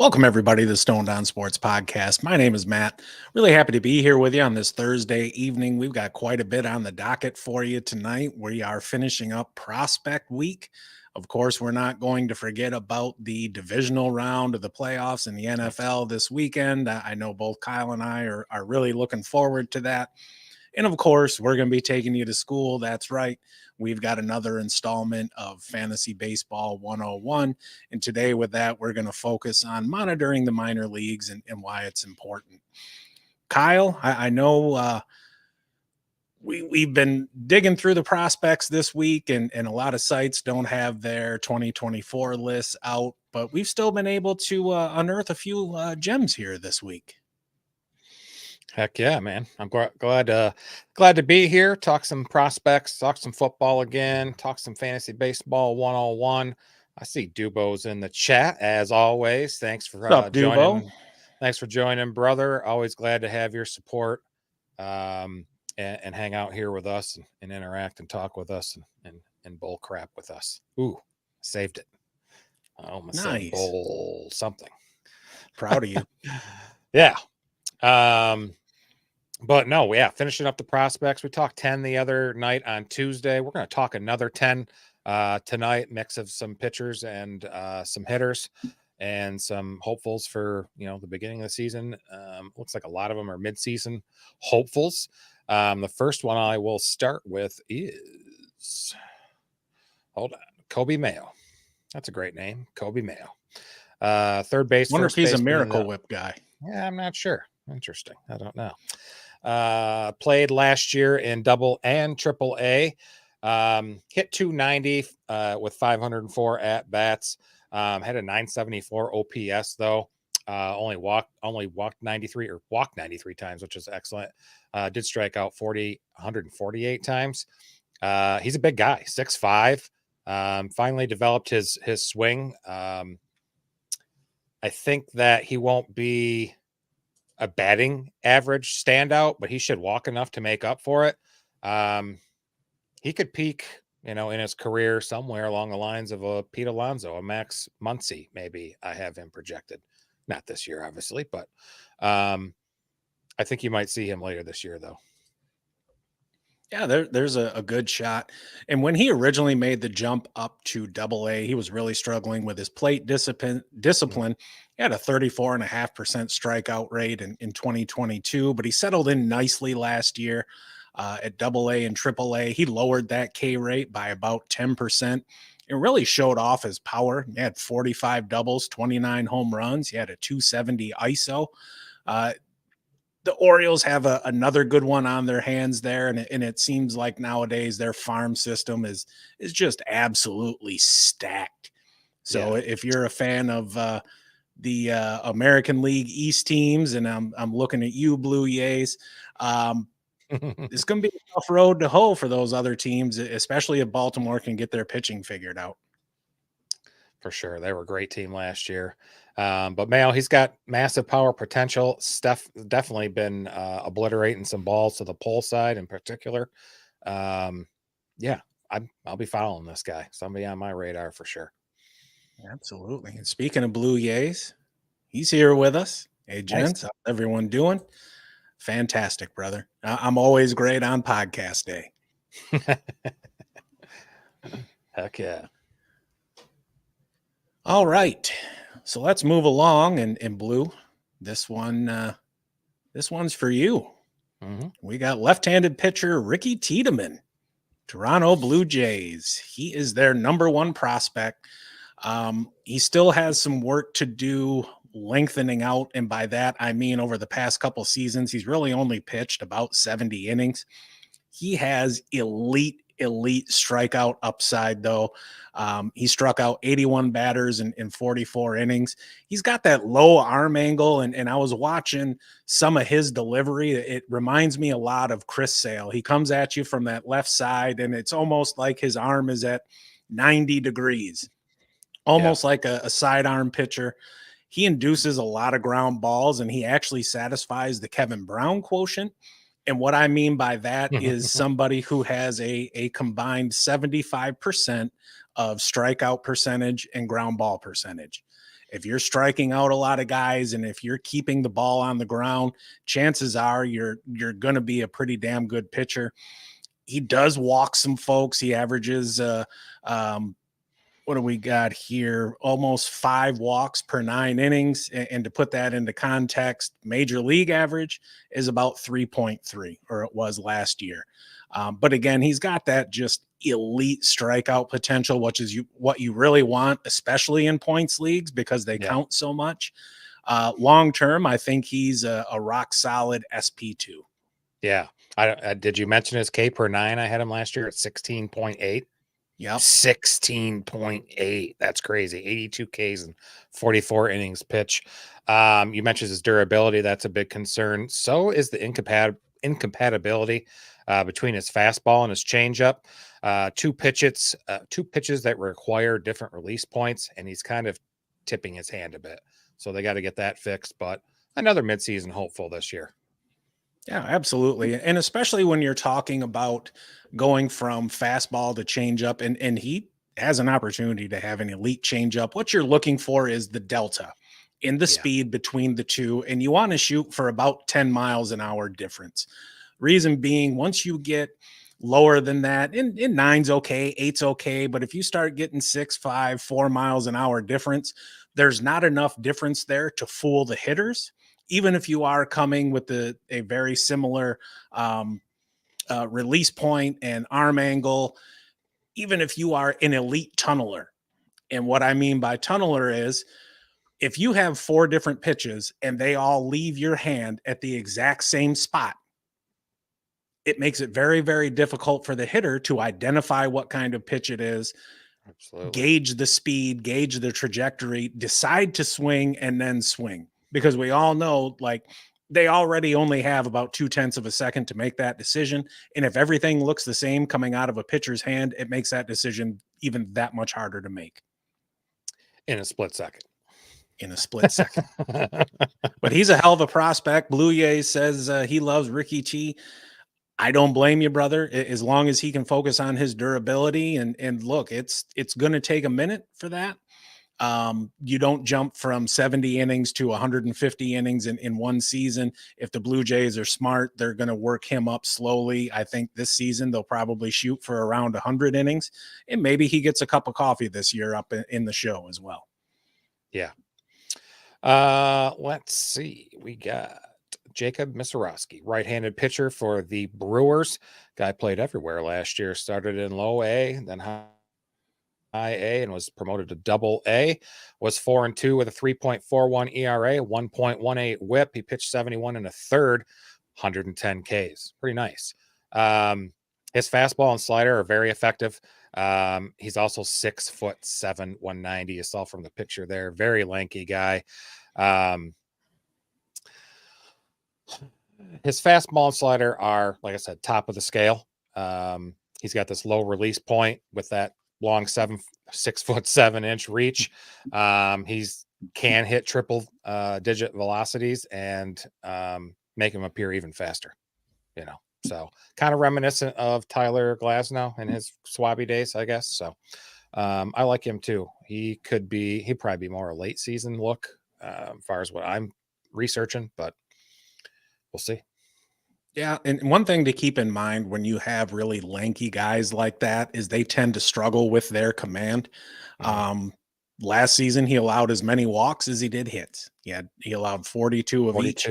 Welcome, everybody, to the Stone Down Sports Podcast. My name is Matt. Really happy to be here with you on this Thursday evening. We've got quite a bit on the docket for you tonight. We are finishing up Prospect Week. Of course, we're not going to forget about the divisional round of the playoffs in the NFL this weekend. I know both Kyle and I are really looking forward to that. And of course, we're going to be taking you to school. That's right. We've got another installment of Fantasy Baseball 101. And today, with that, we're going to focus on monitoring the minor leagues and why it's important. Kyle, I know we've been digging through the prospects this week, and a lot of sites don't have their 2024 lists out, but we've still been able to unearth a few gems here this week. Heck yeah, man. I'm glad to be here, talk some prospects, talk some football again, talk some fantasy baseball 101. I see Dubo's in the chat as always. Thanks for What's up, joining. Dubo? Thanks for joining, brother. Always glad to have your support and hang out here with us and interact and talk with us and bull crap with us. Ooh, saved it. I almost said bull something. Proud of you. Yeah. But no, yeah, finishing up the prospects. We talked 10 the other night on Tuesday. We're going to talk another 10 tonight, mix of some pitchers and some hitters and some hopefuls for, the beginning of the season. Looks like a lot of them are midseason hopefuls. The first one I will start with is, Coby Mayo. That's a great name, Coby Mayo. Third base. Wonder if he's a Miracle Whip guy. Yeah, I'm not sure. Interesting. I don't know. Played last year in Double and Triple A. Hit 290 with 504 at bats. Had a 974 OPS though. Only walked 93 or walked 93 times, which is excellent. Did strike out 148 times. He's a big guy, 6'5". Finally developed his swing. I think that he won't be a batting average standout, but he should walk enough to make up for it. He could peak, in his career somewhere along the lines of a Pete Alonso, a Max Muncy, maybe. I have him projected. Not this year, obviously, but I think you might see him later this year, though. Yeah, there's a good shot. And when he originally made the jump up to Double A, he was really struggling with his plate discipline. He had a 34.5% strikeout rate in 2022, but he settled in nicely last year at Double A and Triple A. He lowered that K rate by about 10%. It really showed off his power. He had 45 doubles, 29 home runs. He had a 270 ISO. The Orioles have another good one on their hands there, and it seems like nowadays their farm system is just absolutely stacked. So if you're a fan of the American League East teams, and I'm looking at you, Blue Jays, it's going to be a tough road to hoe for those other teams, especially if Baltimore can get their pitching figured out. For sure. They were a great team last year. But Mayo, he's got massive power potential. Steph definitely been obliterating some balls to the pole side in particular. Yeah, I'll be following this guy. Somebody on my radar for sure. Absolutely. And speaking of Blue Jays, he's here with us. Hey, gents, how's everyone doing? Fantastic, brother. I'm always great on podcast day. Heck yeah. All right. So let's move along. And Blue, this one's for you. Mm-hmm. We got left-handed pitcher Ricky Tiedemann, Toronto Blue Jays. He is their number one prospect. He still has some work to do lengthening out. And by that, I mean, over the past couple seasons, he's really only pitched about 70 innings. He has elite strikeout upside, though. He struck out 81 batters in 44 innings. He's got that low arm angle, and I was watching some of his delivery. It reminds me a lot of Chris Sale. He comes at you from that left side, and it's almost like his arm is at 90 degrees, almost like a sidearm pitcher. He induces a lot of ground balls, and he actually satisfies the Kevin Brown quotient. And what I mean by that is somebody who has a combined 75% of strikeout percentage and ground ball percentage. if you're striking out a lot of guys and if you're keeping the ball on the ground, chances are you're going to be a pretty damn good pitcher. He does walk some folks. He averages what do we got here? Almost 5 walks per 9 innings. And to put that into context, major league average is about 3.3, or it was last year. But again, he's got that just elite strikeout potential, which is what you really want, especially in points leagues, because they count so much. Long term, I think he's a rock solid SP2. Yeah. Did you mention his K per 9? I had him last year at 16.8. Yep. 16.8. That's crazy. 82 Ks and 44 innings pitch. You mentioned his durability. That's a big concern. So is the incompatibility between his fastball and his changeup. Two pitches that require different release points, and he's kind of tipping his hand a bit. So they got to get that fixed, but another midseason hopeful this year. Yeah, absolutely. And especially when you're talking about going from fastball to changeup, and he has an opportunity to have an elite changeup. What you're looking for is the delta in the speed between the two, and you want to shoot for about 10 miles an hour difference. Reason being, once you get lower than that, in 9's okay, 8's okay, but if you start getting 6, 5, 4 miles an hour difference, there's not enough difference there to fool the hitters. Even if you are coming with a very similar release point and arm angle, even if you are an elite tunneler. And what I mean by tunneler is if you have 4 different pitches and they all leave your hand at the exact same spot, it makes it very, very difficult for the hitter to identify what kind of pitch it is. Absolutely. Gauge the speed, gauge the trajectory, decide to swing, and then swing. Because we all know, like, they already only have about 0.2 of a second to make that decision. And if everything looks the same coming out of a pitcher's hand, it makes that decision even that much harder to make. In a split second. But he's a hell of a prospect. Blue Jays says he loves Ricky T. I don't blame you, brother, as long as he can focus on his durability. And look, it's going to take a minute for that. You don't jump from 70 innings to 150 innings in one season. If the Blue Jays are smart, they're going to work him up slowly. I think this season they'll probably shoot for around 100 innings, and maybe he gets a cup of coffee this year up in the show as well. Yeah. Let's see. We got Jacob Misiorowski, right-handed pitcher for the Brewers. Guy played everywhere last year. Started in low A, then high A, and was promoted to double A. Was 4-2 with a 3.41 ERA, 1.18 WHIP. He pitched 71 1/3, 110 Ks. Pretty nice. His fastball and slider are very effective. He's also 6'7", 190. You saw from the picture there. Very lanky guy. His fastball and slider are, like I said, top of the scale. He's got this low release point with that long 6'7" reach. He's can hit triple digit velocities and make him appear even faster. So kind of reminiscent of Tyler Glasnow in his Swabby days, I guess. So I like him too. He'd probably be more a late season look as far as what I'm researching, but we'll see. Yeah, and one thing to keep in mind when you have really lanky guys like that is they tend to struggle with their command. Mm-hmm. Last season, he allowed as many walks as he did hits. He allowed 42 of each.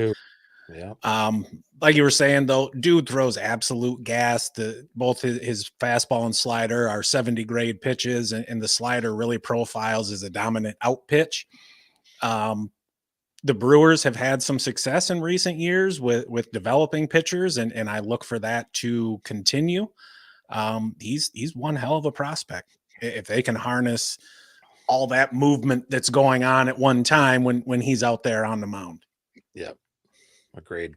Yeah. Like you were saying, though, dude throws absolute gas. Both his fastball and slider are 70 grade pitches, and the slider really profiles as a dominant out pitch. The Brewers have had some success in recent years with developing pitchers, and I look for that to continue. He's one hell of a prospect if they can harness all that movement that's going on at one time when he's out there on the mound. Yep. Agreed.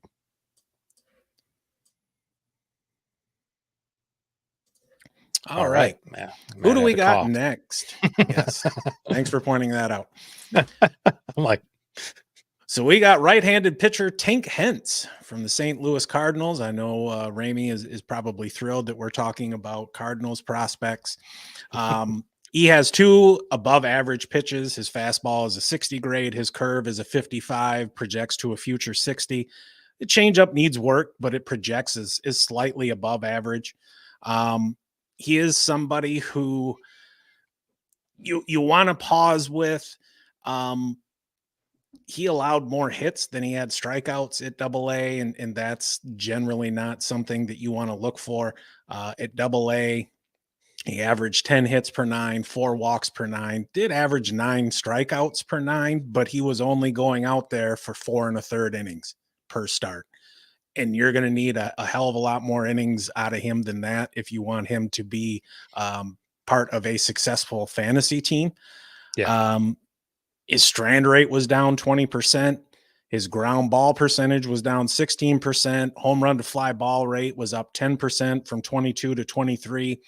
All right. Man, who do we got next? Yes. Thanks for pointing that out. I'm like, so we got right-handed pitcher Tink Hence from the St. Louis Cardinals. I know Ramey is probably thrilled that we're talking about Cardinals prospects. He has 2 above average pitches. His fastball is a 60 grade. His curve is a 55, projects to a future 60. The changeup needs work, but it projects is slightly above average. He is somebody who you want to pause with. He allowed more hits than he had strikeouts at AA, and that's generally not something that you want to look for. At AA, he averaged 10 hits per 9, 4 walks per 9, did average 9 strikeouts per 9, but he was only going out there for 4 1/3 innings per start. And you're going to need a hell of a lot more innings out of him than that if you want him to be part of a successful fantasy team. Yeah. His strand rate was down 20%. His ground ball percentage was down 16%. Home run to fly ball rate was up 10% from 22 to 23.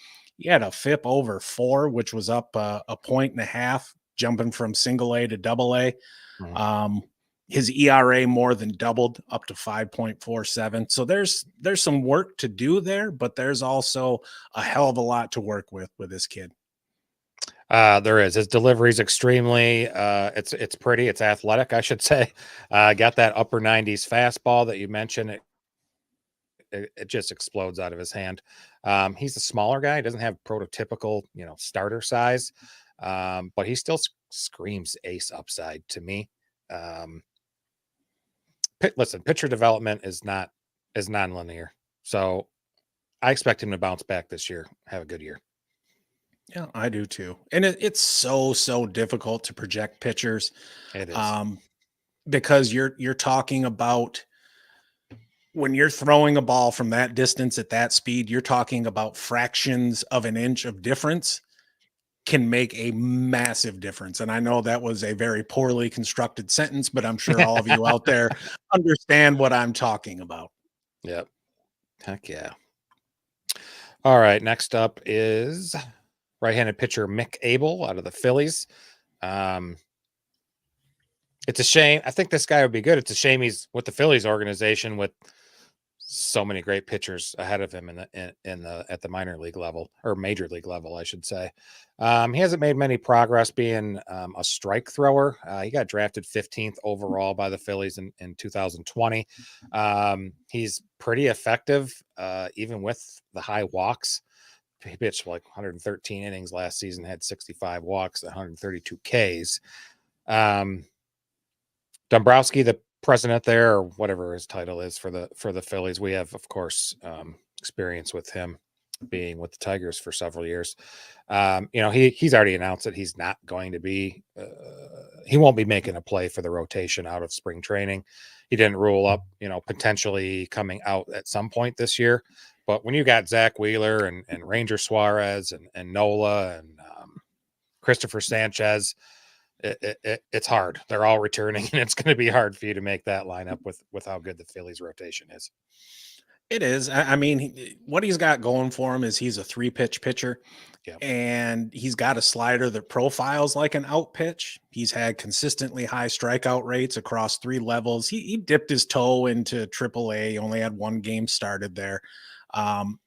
He had a FIP over 4, which was up a point and a half, jumping from single A to double A. His ERA more than doubled, up to 5.47. So there's some work to do there, but there's also a hell of a lot to work with this kid. There is. His delivery is extremely it's pretty, it's athletic, I should say. Got that upper 90s fastball that you mentioned. It just explodes out of his hand. He's a smaller guy, he doesn't have prototypical, starter size. But he still screams ace upside to me. Listen, pitcher development is non-linear. So I expect him to bounce back this year, have a good year. Yeah, I do too. And it's so difficult to project pitchers. It is. Because you're talking about when you're throwing a ball from that distance at that speed, you're talking about fractions of an inch of difference can make a massive difference. And I know that was a very poorly constructed sentence, but I'm sure all of you out there understand what I'm talking about. Yep. Heck yeah. All right. Next up is right-handed pitcher Mick Abel out of the Phillies. It's a shame. I think this guy would be good. It's a shame he's with the Phillies organization with so many great pitchers ahead of him at the minor league level, or major league level, I should say. He hasn't made many progress being a strike thrower. He got drafted 15th overall by the Phillies in 2020. He's pretty effective, even with the high walks. He pitched like 113 innings last season, had 65 walks, 132 Ks. Dombrowski, the president there, or whatever his title is for the Phillies, we have, of course, experience with him being with the Tigers for several years. He's already announced that he's not going to be, he won't be making a play for the rotation out of spring training. He didn't rule up, potentially coming out at some point this year. But when you got Zach Wheeler and Ranger Suarez and Nola and Christopher Sanchez, it's hard. They're all returning, and it's going to be hard for you to make that lineup with how good the Phillies rotation is. It is. I mean, what he's got going for him is he's a 3-pitch pitcher, and he's got a slider that profiles like an out pitch. He's had consistently high strikeout rates across 3 levels. He dipped his toe into AAA, only had 1 game started there.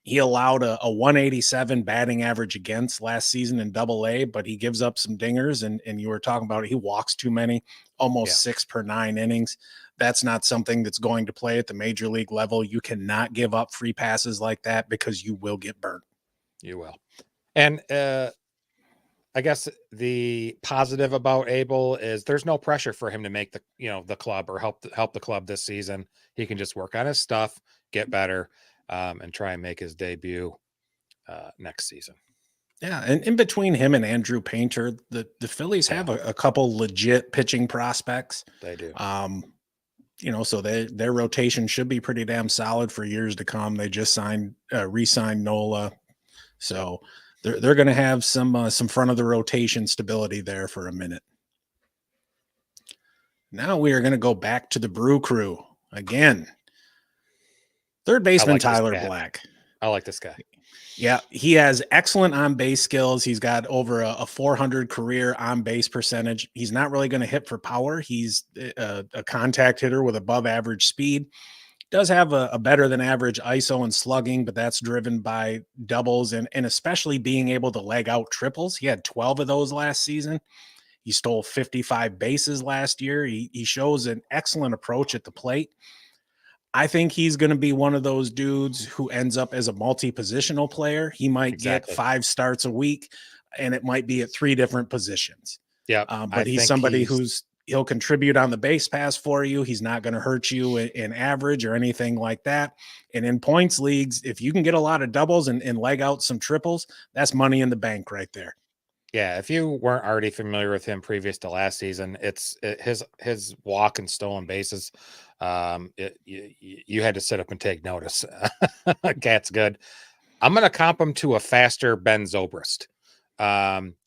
He allowed a 187 batting average against last season in AA, but he gives up some dingers, and you were talking about it, he walks too many, almost 6 per 9 innings. That's not something that's going to play at the major league level. You cannot give up free passes like that because you will get burnt. You will. And I guess the positive about Abel is there's no pressure for him to make the club or help the club this season. He can just work on his stuff, get better, and try and make his debut next season. Yeah, and in between him and Andrew Painter, the Phillies have a couple legit pitching prospects. They do. So their rotation should be pretty damn solid for years to come. They just re-signed Nola, so they're going to have some front of the rotation stability there for a minute. Now we are going to go back to the Brew Crew again. Third baseman Tyler Black. I like this guy. Yeah, he has excellent on-base skills. He's got over a 400 career on-base percentage. He's not really going to hit for power. He's a contact hitter with above average speed. Does have a better than average ISO and slugging, but that's driven by doubles and especially being able to leg out triples. He had 12 of those last season. He stole 55 bases last year. He shows an excellent approach at the plate. I think he's going to be one of those dudes who ends up as a multi-positional player. He might get Exactly. 5 starts a week, and it might be at 3 different positions. Yep. But he's somebody he'll contribute on the base pass for you. He's not going to hurt you in average or anything like that. And in points leagues, if you can get a lot of doubles and leg out some triples, that's money in the bank right there. Yeah, if you weren't already familiar with him previous to last season, his walk and stolen bases. You had to sit up and take notice. Cat's good. I'm going to comp him to a faster Ben Zobrist.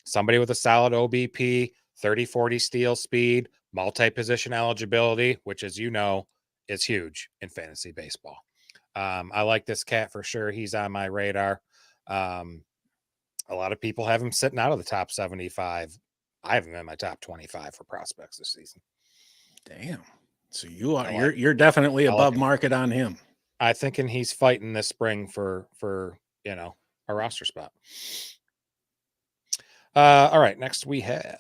Somebody with a solid OBP, 30-40 steal speed, multi-position eligibility, which, as you know, is huge in fantasy baseball. I like this cat for sure. He's on my radar. A lot of people have him sitting out of the top 75. I have him in my top 25 for prospects this season. Damn. So you're definitely above market on him. I thinking he's fighting this spring for a roster spot. All right, next we have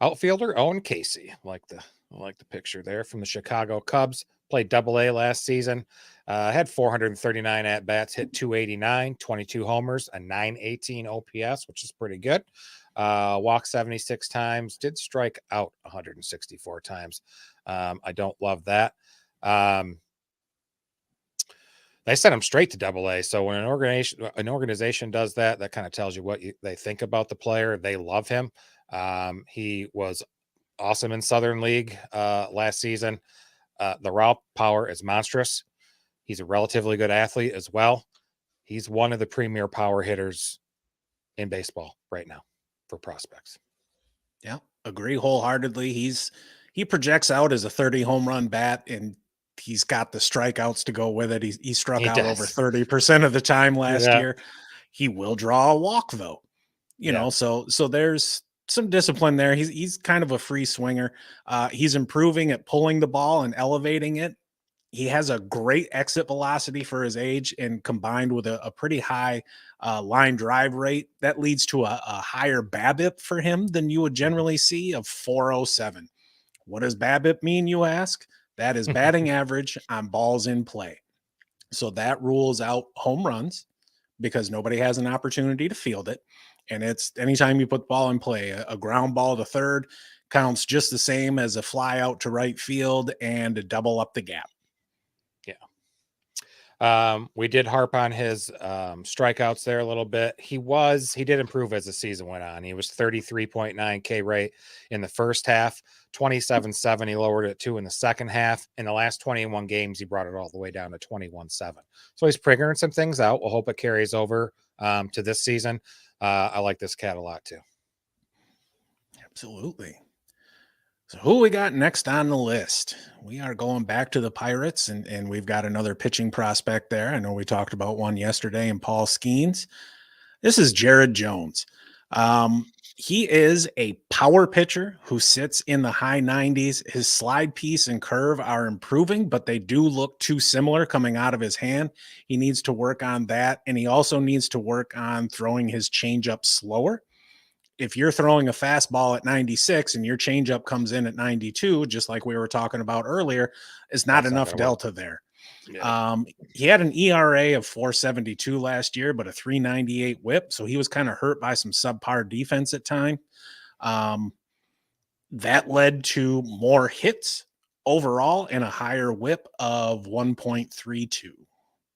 outfielder Owen Caissie. I like the picture there from the Chicago Cubs. Played Double-A last season. Had 439 at bats, hit 289, 22 homers, a 918 OPS, which is pretty good. Walked 76 times, did strike out 164 times. I don't love that. They sent him straight to Double-A. So when an organization does that, that kind of tells you what they think about the player. They love him. He was awesome in Southern League last season. The raw power is monstrous. He's a relatively good athlete as well. He's one of the premier power hitters in baseball right now for prospects. Yeah, agree wholeheartedly. He projects out as a 30 home run bat, and he's got the strikeouts to go with it. He struck out over 30% of the time last year. He will draw a walk though, so there's some discipline there. He's kind of a free swinger. He's improving at pulling the ball and elevating it. He has a great exit velocity for his age, and combined with a pretty high line drive rate, that leads to a higher BABIP for him than you would generally see of 407. What does BABIP mean, you ask? That is batting average on balls in play. So that rules out home runs because nobody has an opportunity to field it. And it's anytime you put the ball in play, a ground ball to third counts just the same as a fly out to right field and a double up the gap. We did harp on his strikeouts there a little bit. He did improve as the season went on. He was 33.9 K rate in the first half, 27.7. He lowered it to in the second half. In the last 21 games, he brought it all the way down to 21.7. So he's figuring some things out. We'll hope it carries over to this season. I like this cat a lot too. Absolutely. So who we got next on the list? We are going back to the Pirates, and we've got another pitching prospect there. I know we talked about one yesterday in Paul Skeens. This is Jared Jones. He is a power pitcher who sits in the high 90s. His slide piece and curve are improving, but they do look too similar coming out of his hand. He needs to work on that, and he also needs to work on throwing his changeup slower. If you're throwing a fastball at 96 and your changeup comes in at 92, just like we were talking about earlier, is not enough delta there. Yeah. He had an ERA of 4.72 last year, but a 3.98 whip. So he was kind of hurt by some subpar defense at time. That led to more hits overall and a higher whip of 1.32.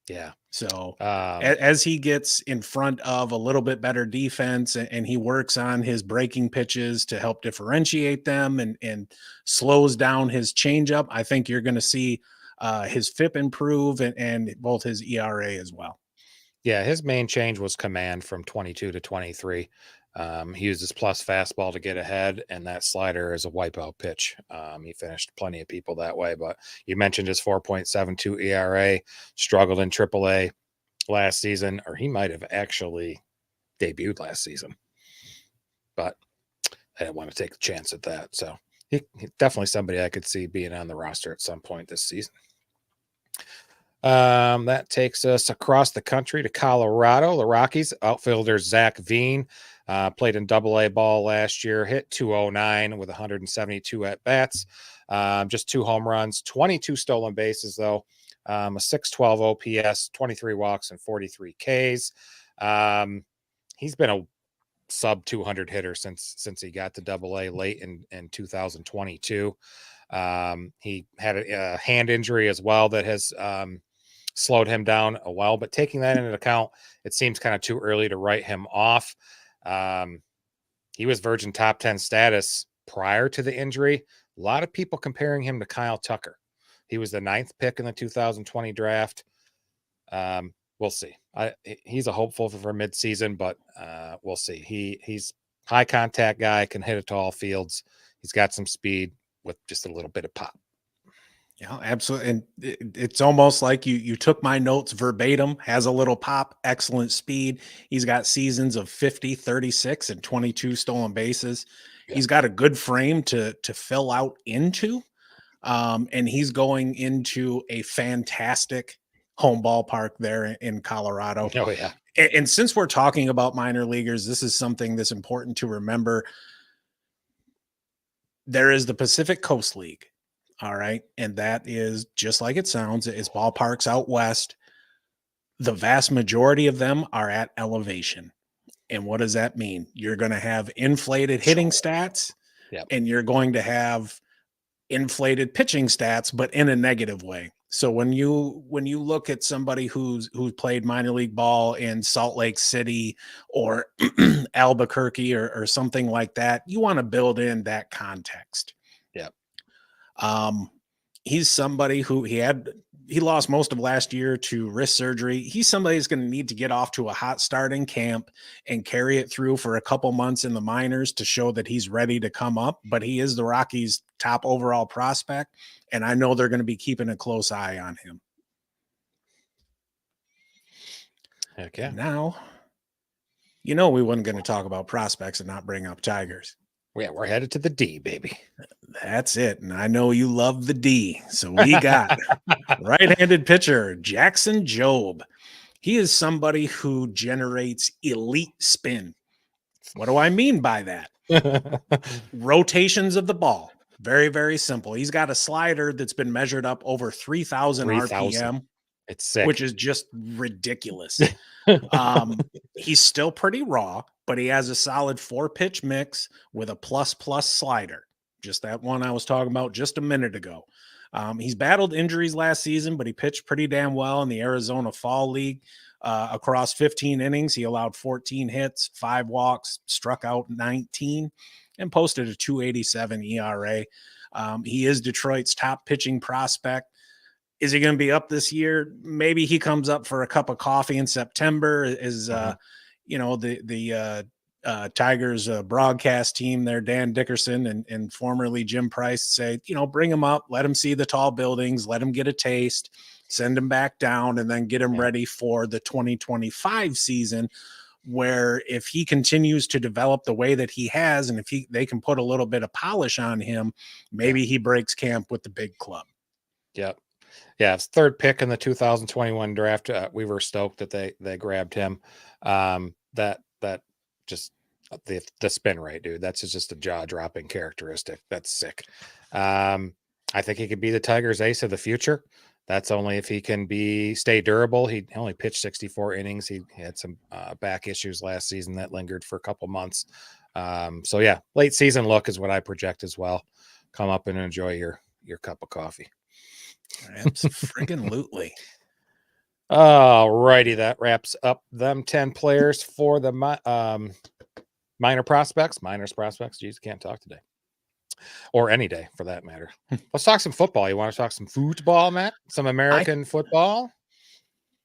Yeah. So as he gets in front of a little bit better defense and he works on his breaking pitches to help differentiate them and slows down his changeup, I think you're going to see his FIP improve and both his ERA as well. Yeah, his main change was command from 22 to 23. He used his plus fastball to get ahead, and that slider is a wipeout pitch. He finished plenty of people that way, but you mentioned his 4.72 ERA, struggled in AAA last season, or he might have actually debuted last season, but I didn't want to take a chance at that. So he definitely somebody I could see being on the roster at some point this season. That takes us across the country to Colorado. The Rockies outfielder Zac Veen played in Double-A ball last year, hit 209 with 172 at bats, just 2 home runs, 22 stolen bases though, a 612 OPS, 23 walks, and 43 Ks. He's been a sub 200 hitter since he got to Double-A late in 2022. He had a hand injury as well that has slowed him down a while, but taking that into account, it seems kind of too early to write him off. He was Virgin top 10 status prior to the injury. A lot of people comparing him to Kyle Tucker. He was the 9th pick in the 2020 draft. We'll see. He's a hopeful for midseason, but we'll see. He's high contact guy, can hit it to all fields. He's got some speed with just a little bit of pop. Yeah, absolutely. And it's almost like you took my notes verbatim. Has a little pop, excellent speed. He's got seasons of 50, 36, and 22 stolen bases. Yeah. He's got a good frame to fill out into. And he's going into a fantastic home ballpark there in Colorado. Oh, yeah. And since we're talking about minor leaguers, this is something that's important to remember. There is the Pacific Coast League. All right. And that is just like it sounds. It's ballparks out west. The vast majority of them are at elevation. And what does that mean? You're going to have inflated hitting stats, yep, and you're going to have inflated pitching stats, but in a negative way. So when you look at somebody who's played minor league ball in Salt Lake City or Albuquerque or something like that, you want to build in that context. Yeah. He's somebody who he lost most of last year to wrist surgery. He's somebody who's going to need to get off to a hot start in camp and carry it through for a couple months in the minors to show that he's ready to come up. But he is the Rockies' top overall prospect, and I know they're going to be keeping a close eye on him. Heck yeah. Now, we weren't going to talk about prospects and not bring up Tigers. Yeah, we're headed to the D, baby. That's it. And I know you love the D. So we got right-handed pitcher Jackson Jobe. He is somebody who generates elite spin. What do I mean by that? Rotations of the ball. Very, very simple. He's got a slider that's been measured up over 3,000 RPM. It's sick. Which is just ridiculous. He's still pretty raw, but he has a solid 4-pitch mix with a plus slider. Just that one I was talking about just a minute ago. He's battled injuries last season, but he pitched pretty damn well in the Arizona Fall League. Across 15 innings, he allowed 14 hits, 5 walks, struck out 19, and posted a 2.87 ERA. He is Detroit's top pitching prospect. Is he going to be up this year? Maybe he comes up for a cup of coffee in September. Is the Tigers broadcast team there, Dan Dickerson and formerly Jim Price, say, bring him up, let him see the tall buildings, let him get a taste, send him back down, and then get him ready for the 2025 season, where if he continues to develop the way that he has, and if they can put a little bit of polish on him, maybe he breaks camp with the big club. Yep. Yeah, it's 3rd pick in the 2021 draft. We were stoked that they grabbed him. That just the spin rate, dude. That's just a jaw-dropping characteristic. That's sick. I think he could be the Tigers' ace of the future. That's only if he can stay durable. He only pitched 64 innings. He had some back issues last season that lingered for a couple months. So yeah, late season look is what I project as well. Come up and enjoy your cup of coffee. Absolutely. All righty, that wraps up them 10 players for the minors prospects. Jeez, can't talk today, or any day for that matter. Let's talk some football. You want to talk some football, Matt? Some American football?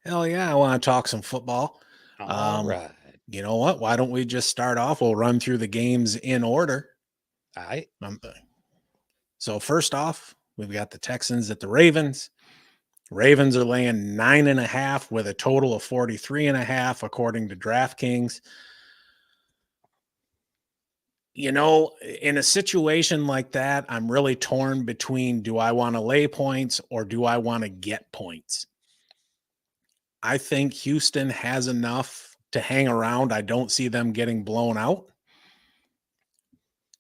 Hell yeah, I want to talk some football. All right. You know what? Why don't we just start off? We'll run through the games in order. All right. So first off, we've got the Texans at the Ravens. Ravens are laying 9.5 with a total of 43.5, according to DraftKings. In a situation like that, I'm really torn between, do I want to lay points or do I want to get points? I think Houston has enough to hang around. I don't see them getting blown out.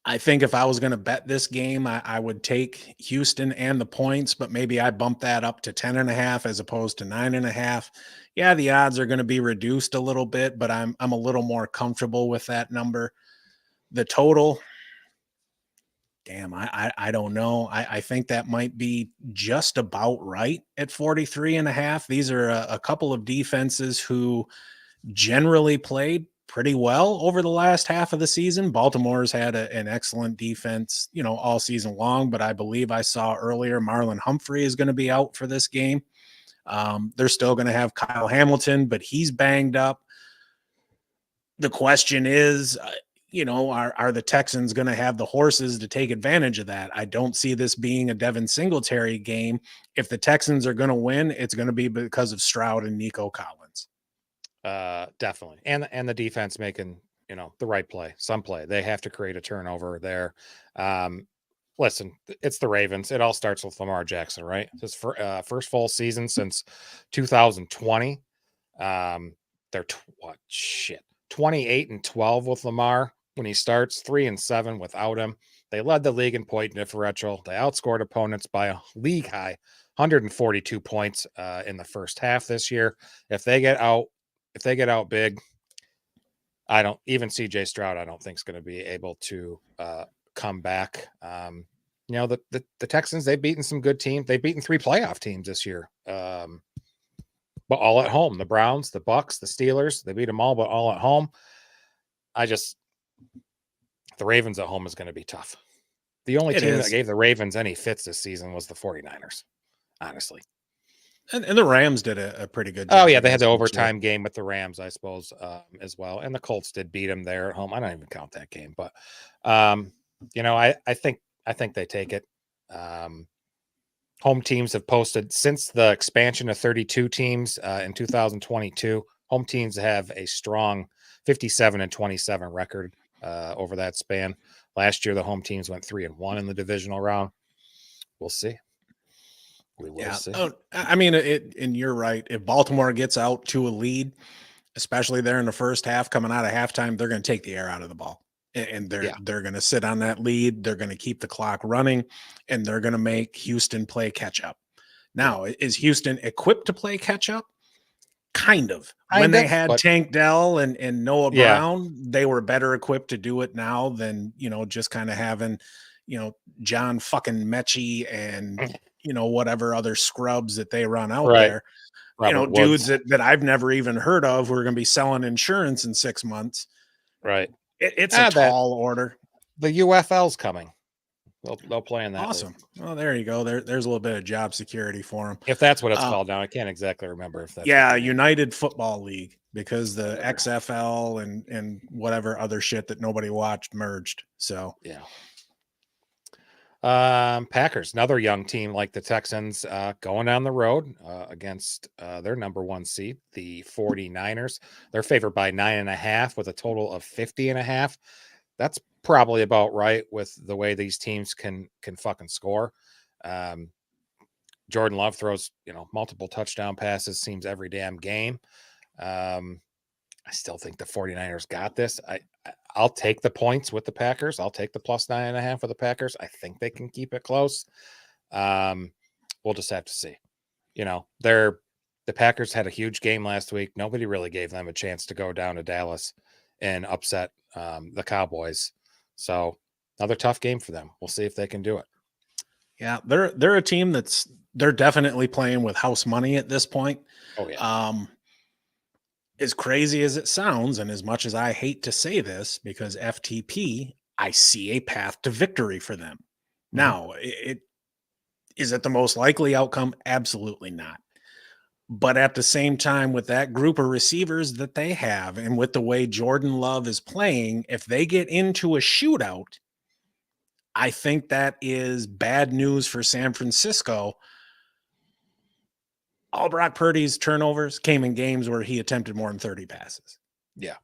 I think if I was going to bet this game, I would take Houston and the points, but maybe I bump that up to 10.5 as opposed to 9.5. Yeah, the odds are going to be reduced a little bit, but I'm a little more comfortable with that number. The total, damn, I don't know. I think that might be just about right at 43.5. These are a couple of defenses who generally played pretty well over the last half of the season. Baltimore's had an excellent defense, all season long, but I believe I saw earlier Marlon Humphrey is going to be out for this game. They're still going to have Kyle Hamilton, but he's banged up. The question is, are the Texans going to have the horses to take advantage of that? I don't see this being a Devin Singletary game. If the Texans are going to win, it's going to be because of Stroud and Nico Collins. Definitely. And the defense making, the right play, some play. They have to create a turnover there. Listen, it's the Ravens. It all starts with Lamar Jackson, right? His first full season since 2020. They're 28-12 with Lamar when he starts, 3-7 without him. They led the league in point differential. They outscored opponents by a league high 142 points in the first half this year. If they get out big, I don't even CJ Stroud, I don't think is going to be able to come back. The Texans, they've beaten some good teams. They've beaten 3 playoff teams this year. But all at home. The Browns, the Bucs, the Steelers, they beat them all, but all at home. The Ravens at home is going to be tough. The only team that gave the Ravens any fits this season was the 49ers, honestly. And the Rams did a pretty good job. Oh, yeah, they had the overtime game with the Rams, I suppose, as well. And the Colts did beat them there at home. I don't even count that game. But, I think they take it. Home teams have posted, since the expansion of 32 teams in 2022, home teams have a strong 57-27 record over that span. Last year, the home teams went 3-1 in the divisional round. We'll see. We will see. Oh, I mean, and you're right. If Baltimore gets out to a lead, especially there in the first half, coming out of halftime, they're going to take the air out of the ball, and they're going to sit on that lead. They're going to keep the clock running, and they're going to make Houston play catch up. Now, is Houston equipped to play catch up? Kind of. When they had Tank Dell and Noah Brown, they were better equipped to do it now than, just kind of having, John fucking Mechie and whatever other scrubs that they run out there, Robert dudes that I've never even heard of who are going to be selling insurance in 6 months. Right. It's a tall order. The UFL's coming. They'll play in that. Awesome. League. Well, there you go. There's a little bit of job security for them. If that's what it's called now, I can't exactly remember if that's. Yeah, United Football League, because the XFL and whatever other shit that nobody watched merged. So yeah. Packers, another young team like the Texans, going down the road against their number 1 seed, the 49ers. They're favored by 9.5 with a total of 50.5. That's probably about right with the way these teams can fucking score. Jordan Love throws, multiple touchdown passes, seems every damn game. I still think the 49ers got this. I'll take the points with the Packers. I'll take the plus 9.5 with the Packers. I think they can keep it close. We'll just have to see. The Packers had a huge game last week. Nobody really gave them a chance to go down to Dallas and upset the Cowboys. So another tough game for them. We'll see if they can do it. Yeah, they're a team they're definitely playing with house money at this point. Oh yeah. As crazy as it sounds, and as much as I hate to say this, because FTP, I see a path to victory for them. Mm-hmm. Now, is it the most likely outcome? Absolutely not. But at the same time, with that group of receivers that they have, and with the way Jordan Love is playing, if they get into a shootout, I think that is bad news for San Francisco. All Brock Purdy's turnovers came in games where he attempted more than 30 passes. Yeah.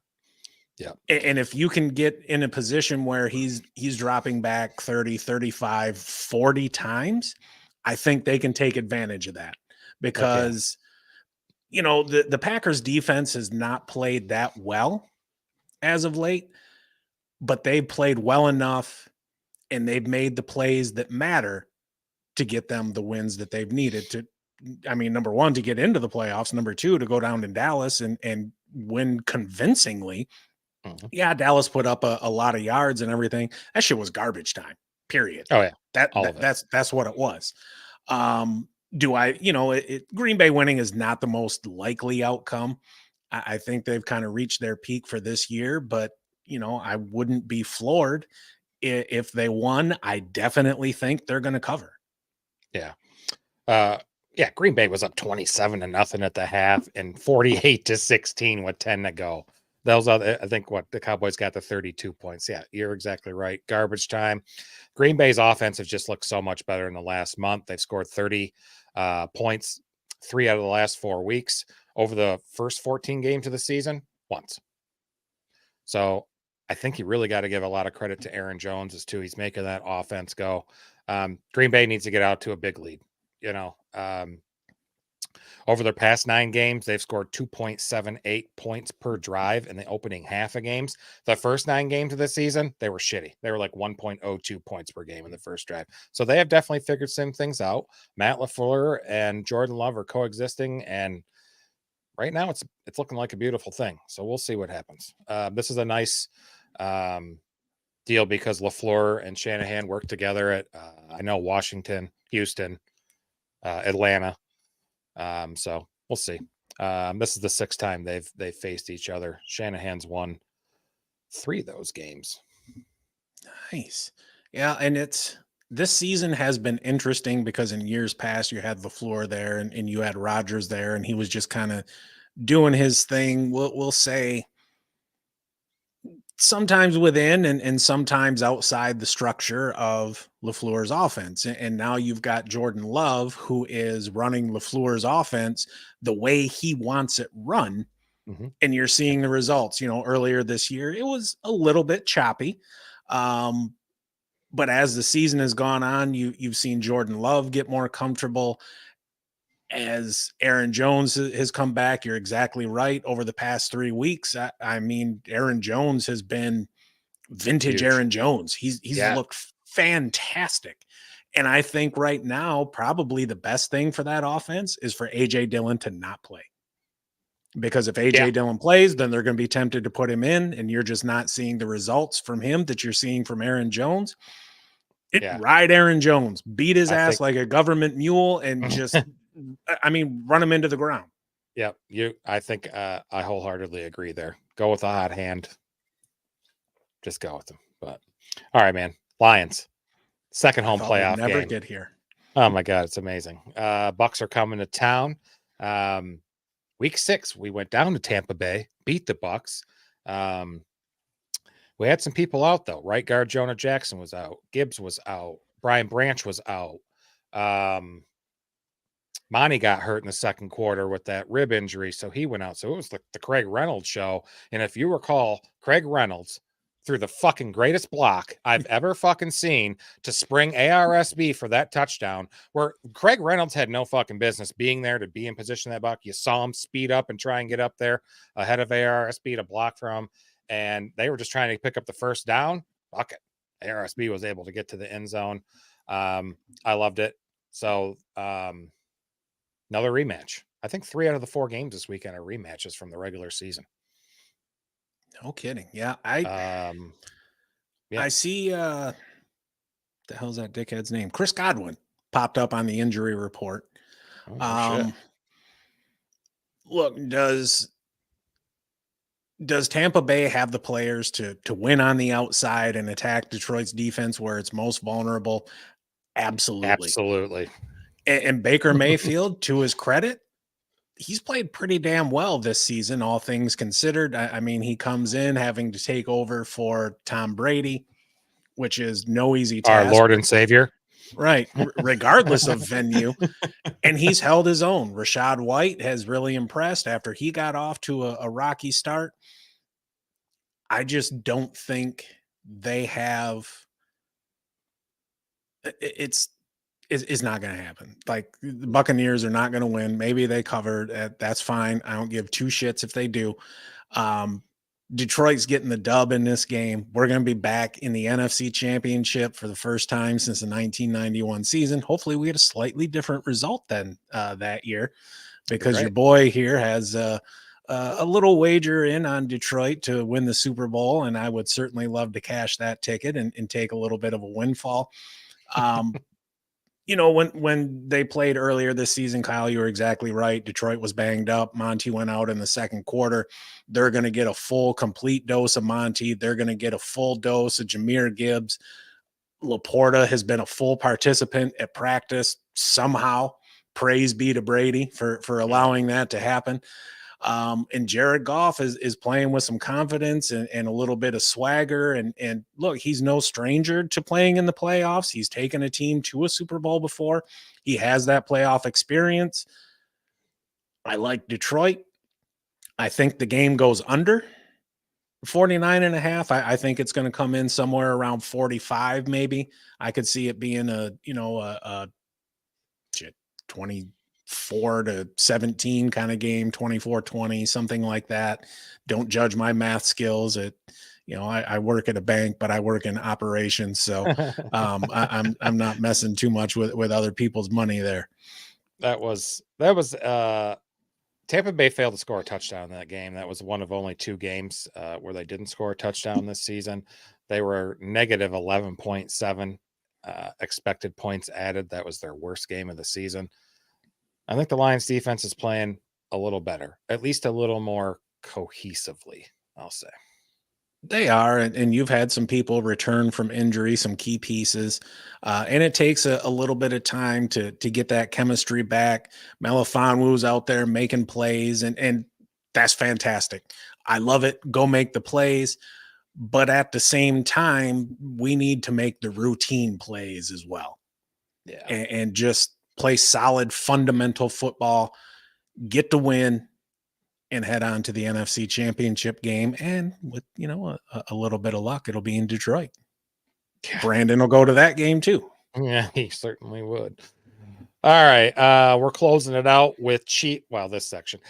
Yeah. And if you can get in a position where he's dropping back 30, 35, 40 times, I think they can take advantage of that because, the Packers defense has not played that well as of late, but they've played well enough and they've made the plays that matter to get them the wins that they've needed to. I mean, number one, to get into the playoffs, number two, to go down in Dallas and win convincingly. Yeah, Dallas put up a lot of yards and everything. That shit was garbage time. Period. Oh yeah, all of it. That's what it was. Do I? Green Bay winning is not the most likely outcome. I think they've kind of reached their peak for this year, but I wouldn't be floored if they won. I definitely think they're going to cover. Yeah. Yeah. Green Bay was up 27-0 at the half and 48-16 with 10 to go. Those are, I think, what the Cowboys got the 32 points. Yeah, you're exactly right. Garbage time. Green Bay's offense has just looked so much better in the last month. They've scored 30 points 3 out of the last 4 weeks. Over the first 14 games of the season, once. So I think you really got to give a lot of credit to Aaron Jones as to he's making that offense go. Green Bay needs to get out to a big lead. Over their past 9 games, they've scored 2.78 points per drive in the opening half of games. The first 9 games of the season, they were shitty. They were like 1.02 points per game in the first drive. So they have definitely figured some things out. Matt LaFleur and Jordan Love are coexisting, and right now it's looking like a beautiful thing. So we'll see what happens. This is a nice deal because LaFleur and Shanahan work together at I know Washington, Houston, Atlanta. So we'll see. This is the 6th time they've faced each other. Shanahan's won 3 of those games. Nice. Yeah, and this season has been interesting because in years past you had LaFleur there and you had Rodgers there, and he was just kind of doing his thing. We'll say sometimes within and sometimes outside the structure of LaFleur's offense. And now you've got Jordan Love, who is running LaFleur's offense the way he wants it run. Mm-hmm. And you're seeing the results. Earlier this year, it was a little bit choppy. But as the season has gone on, you've seen Jordan Love get more comfortable. As Aaron Jones has come back, you're exactly right. Over the past 3 weeks, I mean, Aaron Jones has been vintage. Huge. Aaron Jones. He's looked fantastic. And I think right now, probably the best thing for that offense is for A.J. Dillon to not play. Because if A.J. Dillon plays, then they're going to be tempted to put him in, and you're just not seeing the results from him that you're seeing from Aaron Jones. Ride Aaron Jones, beat his ass like a government mule, and just run him into the ground. Yeah, I think I wholeheartedly agree there. Go with the hot hand. Just go with them. But all right, man. Lions, second home playoff game. Never get here. Oh my God, it's amazing. Bucs are coming to town. Week 6, we went down to Tampa Bay, beat the Bucs. We had some people out though. Right guard Jonah Jackson was out. Gibbs was out. Brian Branch was out. Monty got hurt in the second quarter with that rib injury, so he went out. So it was the Craig Reynolds show. And if you recall, Craig Reynolds threw the fucking greatest block I've ever fucking seen to spring ARSB for that touchdown, where Craig Reynolds had no fucking business being there to be in position of that block. You saw him speed up and try and get up there ahead of ARSB to block for him. And they were just trying to pick up the first down. Fuck it. ARSB was able to get to the end zone. I loved it. So another rematch. I think 3 out of the 4 games this weekend are rematches from the regular season. No kidding. Yeah. I see the hell's that dickhead's name? Chris Godwin popped up on the injury report. Oh, look, does Tampa Bay have the players to win on the outside and attack Detroit's defense where it's most vulnerable? Absolutely. And Baker Mayfield, to his credit, he's played pretty damn well this season, all things considered. I mean, he comes in having to take over for Tom Brady, which is no easy task. Our Lord and Savior. Right. Regardless of venue. And he's held his own. Rashad White has really impressed after he got off to a rocky start. I just don't think they have. It's not going to happen. Like the Buccaneers are not going to win. Maybe they covered. That's fine. I don't give two shits if they do. Um, Detroit's getting the dub in this game. We're going to be back in the NFC Championship for the first time since the 1991 season. Hopefully, we get a slightly different result than that year, because your boy here has a little wager in on Detroit to win the Super Bowl, and I would certainly love to cash that ticket and take a little bit of a windfall. When they played earlier this season, Kyle, you were exactly right. Detroit was banged up. Monty went out in the second quarter. They're going to get a full, complete dose of Monty. They're going to get a full dose of Jahmyr Gibbs. Laporta has been a full participant at practice somehow. Praise be to Brady for allowing that to happen. And Jared Goff is playing with some confidence and a little bit of swagger. And look, he's no stranger to playing in the playoffs. He's taken a team to a Super Bowl before. He has that playoff experience. I like Detroit. I think the game goes under 49.5. I think it's going to come in somewhere around 45, maybe. I could see it being a 24-17 kind of game, 24-20, something like that. Don't judge my math skills. I work at a bank, but I work in operations. So I'm not messing too much with other people's money there. That was Tampa Bay failed to score a touchdown in that game. That was one of only two games where they didn't score a touchdown this season. They were negative 11.7 expected points added. That was their worst game of the season. I think the Lions defense is playing a little better, at least a little more cohesively, I'll say. They are, and you've had some people return from injury, some key pieces, and it takes a little bit of time to get that chemistry back. Melifonwu's out there making plays, and that's fantastic. I love it. Go make the plays. But at the same time, we need to make the routine plays as well. Yeah. And just play solid, fundamental football, get the win, and head on to the NFC Championship game. And with, a little bit of luck, it'll be in Detroit. Yeah. Brandon will go to that game too. Yeah, he certainly would. All right. We're closing it out with this section.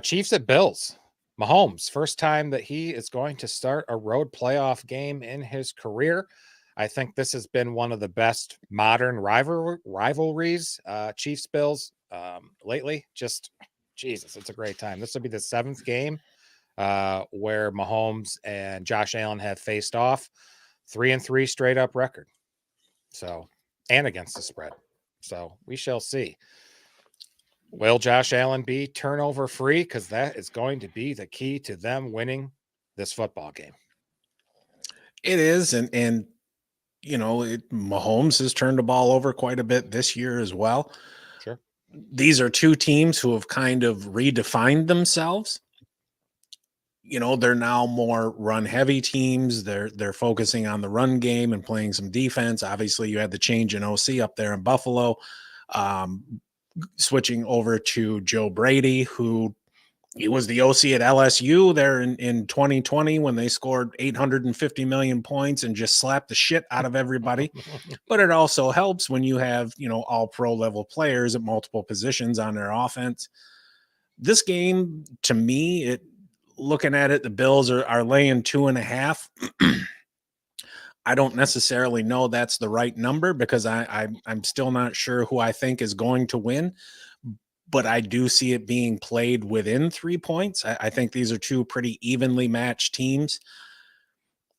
Chiefs at Bills. Mahomes, first time that he is going to start a road playoff game in his career. I think this has been one of the best modern rivalries, Chiefs Bills, lately. Just Jesus, it's a great time. This will be the seventh game where Mahomes and Josh Allen have faced off. 3-3 straight up record. So, and against the spread. So we shall see. Will Josh Allen be turnover free? Because that is going to be the key to them winning this football game. It is, and Mahomes has turned the ball over quite a bit this year as well. Sure. These are two teams who have kind of redefined themselves. They're now more run-heavy teams. They're focusing on the run game and playing some defense. Obviously, you had the change in OC up there in Buffalo, switching over to Joe Brady, who he was the OC at LSU there in 2020 when they scored 850 million points and just slapped the shit out of everybody. But it also helps when you have, all pro level players at multiple positions on their offense. This game, to me, looking at it, the Bills are laying 2.5. I don't necessarily know that's the right number because I'm still not sure who I think is going to win. But I do see it being played within 3 points. I think these are two pretty evenly matched teams.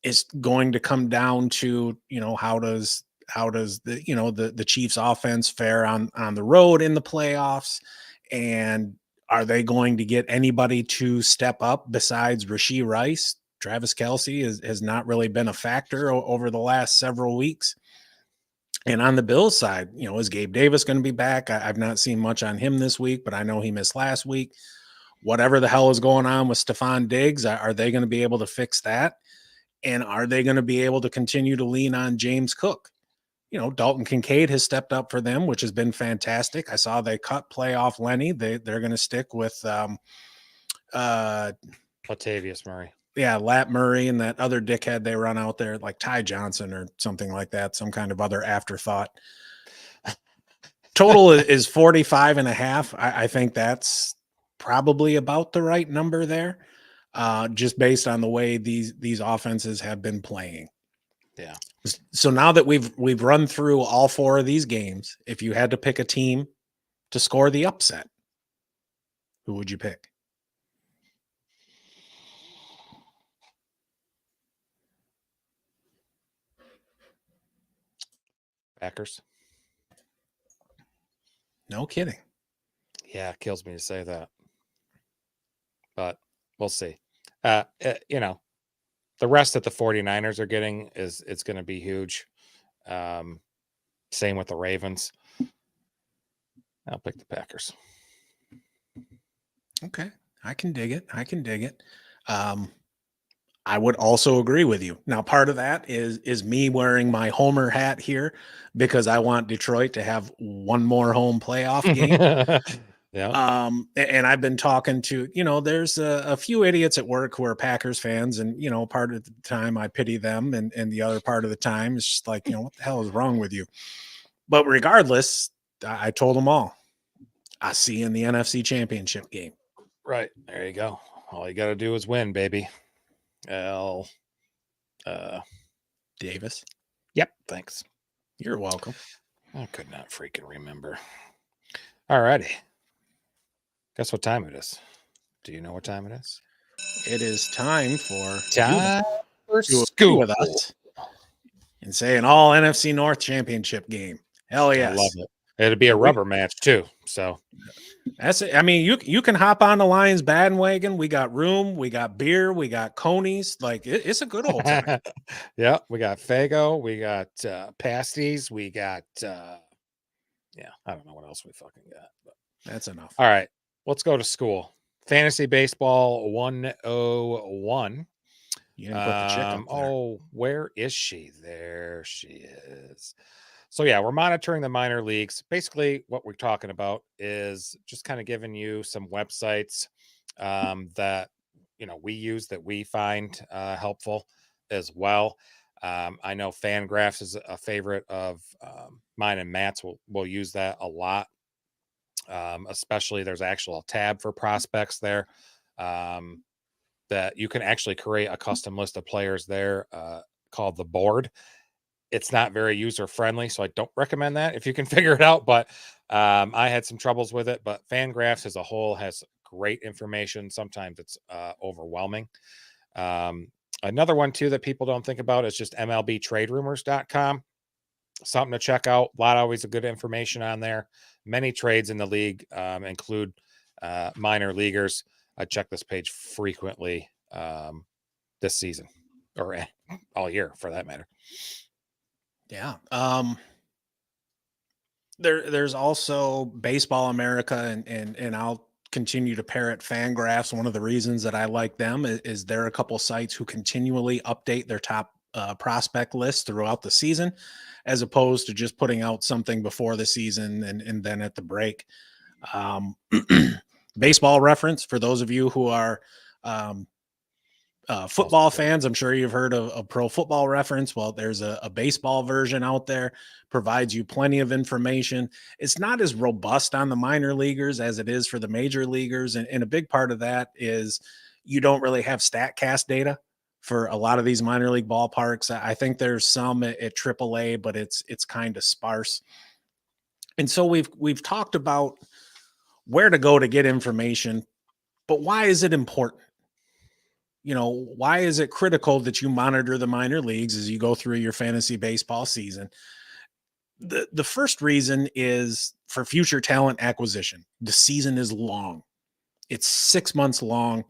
It's going to come down to, how does the Chiefs offense fare on the road in the playoffs, and are they going to get anybody to step up besides Rashee Rice? Travis Kelce has not really been a factor over the last several weeks. And on the Bills side, is Gabe Davis going to be back? I've not seen much on him this week, but I know he missed last week. Whatever the hell is going on with Stephon Diggs, are they going to be able to fix that? And are they going to be able to continue to lean on James Cook? Dalton Kincaid has stepped up for them, which has been fantastic. I saw they cut playoff Lenny. They're going to stick with Latavius Murray. Lat Murray and that other dickhead they run out there, like Ty Johnson or something like that, some kind of other afterthought. Total is 45.5. I think that's probably about the right number there, just based on the way these offenses have been playing. Yeah. So now that we've run through all 4 of these games, if you had to pick a team to score the upset, who would you pick? Packers. No kidding. Yeah, it kills me to say that, but we'll see. You know, the rest that the 49ers are getting it's going to be huge. Same with the Ravens. I'll pick the Packers. Okay. I can dig it. I would also agree with you. Now, part of that is me wearing my Homer hat here because I want Detroit to have one more home playoff game. Yeah. And I've been talking to, there's a few idiots at work who are Packers fans, and part of the time I pity them, and the other part of the time it's just like, what the hell is wrong with you? But regardless, I told them all, I see you in the NFC Championship game. Right. There you go. All you got to do is win, baby. Davis. Yep. Thanks. You're welcome. I could not freaking remember. All righty. Guess what time it is? Do you know what time it is? It is time for school with us and say an all NFC North Championship game. Hell yes. I love it. It'd be a rubber match too. So that's it. I mean, you can hop on the Lions bandwagon. We got room, we got beer, we got conies. Like it's a good old time. Yeah, we got Fago, we got pasties, we got I don't know what else we fucking got, but that's enough. All right, let's go to school. Fantasy Baseball 101. You didn't put the chick up there. Oh, where is she? There she is. So yeah, we're monitoring the minor leagues. Basically, what we're talking about is just kind of giving you some websites that we use that we find helpful as well. I know Fangraphs is a favorite of mine and Matt's. We'll use that a lot. Especially there's actual tab for prospects there that you can actually create a custom list of players there called the board. It's not very user friendly, so I don't recommend that if you can figure it out. But I had some troubles with it. But Fangraphs as a whole has great information. Sometimes it's overwhelming. Another one too that people don't think about is just MLB.Trade.Rumors.com. Something to check out. A lot always of good information on there. Many trades in the league include minor leaguers. I check this page frequently this season or all year for that matter. Yeah. There's also Baseball America, and I'll continue to parrot Fangraphs. One of the reasons that I like them is there are a couple sites who continually update their top prospect list throughout the season, as opposed to just putting out something before the season and then at the break. Baseball Reference, for those of you who are football fans, I'm sure you've heard of Pro Football Reference. Well, there's a baseball version out there, provides you plenty of information. It's not as robust on the minor leaguers as it is for the major leaguers. And a big part of that is you don't really have StatCast data for a lot of these minor league ballparks. I think there's some at AAA, but it's kind of sparse. And so we've talked about where to go to get information, but why is it important? Why is it critical that you monitor the minor leagues as you go through your fantasy baseball season? The first reason is for future talent acquisition. The season is long. It's 6 months long.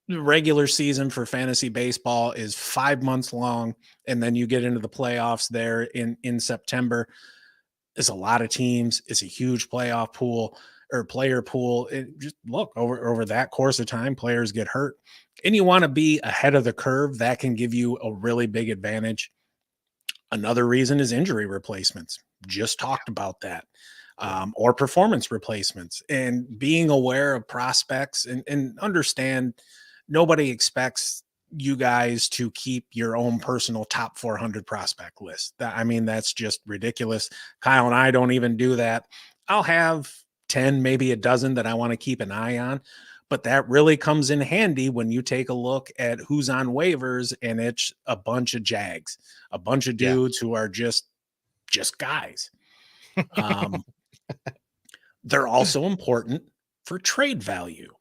The regular season for fantasy baseball is 5 months long. And then you get into the playoffs there in September. It's a lot of teams. It's a huge playoff pool or player pool. It just look over that course of time, players get hurt. And you want to be ahead of the curve. That can give you a really big advantage. Another reason is injury replacements. Just talked about that. Or performance replacements, and being aware of prospects and understand nobody expects you guys to keep your own personal top 400 prospect list. I mean, that's just ridiculous. Kyle and I don't even do that. I'll have 10, maybe a dozen that I want to keep an eye on, but that really comes in handy when you take a look at who's on waivers, and it's a bunch of Jags, a bunch of dudes who are just guys. They're also important for trade value.